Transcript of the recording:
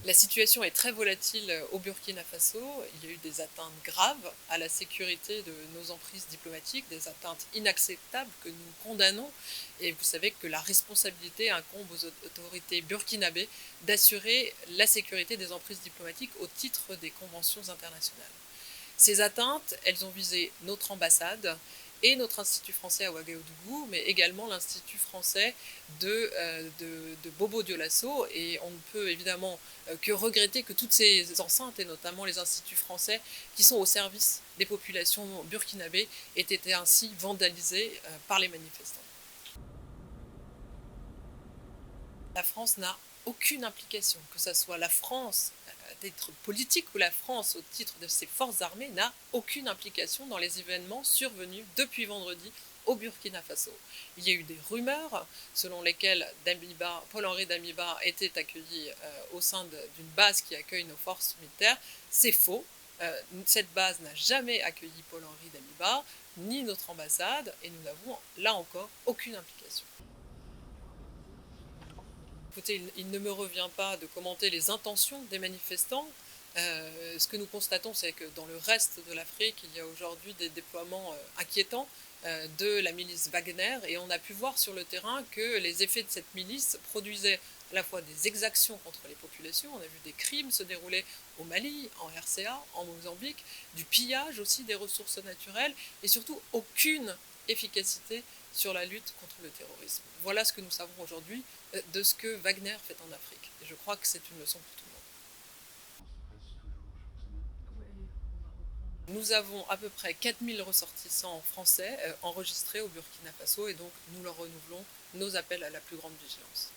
La situation est très volatile au Burkina Faso. Il y a eu des atteintes graves à la sécurité de nos emprises diplomatiques, des atteintes inacceptables que nous condamnons. Et vous savez que la responsabilité incombe aux autorités burkinabées d'assurer la sécurité des emprises diplomatiques au titre des conventions internationales. Ces atteintes, elles ont visé notre ambassade et notre Institut français à Ouagadougou, mais également l'Institut français de Bobo Dioulasso. Et on ne peut évidemment que regretter que toutes ces enceintes, et notamment les instituts français qui sont au service des populations burkinabées, aient été ainsi vandalisées par les manifestants. La France n'a aucune implication, que ce soit la France à titre politique ou la France au titre de ses forces armées n'a aucune implication dans les événements survenus depuis vendredi au Burkina Faso. Il y a eu des rumeurs selon lesquelles Paul-Henri Damiba était accueilli au sein d'une base qui accueille nos forces militaires. C'est faux. Cette base n'a jamais accueilli Paul-Henri Damiba, ni notre ambassade, et nous n'avons là encore aucune implication. Écoutez, il ne me revient pas de commenter les intentions des manifestants. Ce que nous constatons, c'est que dans le reste de l'Afrique, il y a aujourd'hui des déploiements inquiétants de la milice Wagner, et on a pu voir sur le terrain que les effets de cette milice produisaient à la fois des exactions contre les populations, on a vu des crimes se dérouler au Mali, en RCA, en Mozambique, du pillage aussi des ressources naturelles, et surtout aucune efficacité sur la lutte contre le terrorisme. Voilà ce que nous savons aujourd'hui de ce que Wagner fait en Afrique. Et je crois que c'est une leçon pour tout le monde. Nous avons à peu près 4000 ressortissants français enregistrés au Burkina Faso, et donc nous leur renouvelons nos appels à la plus grande vigilance.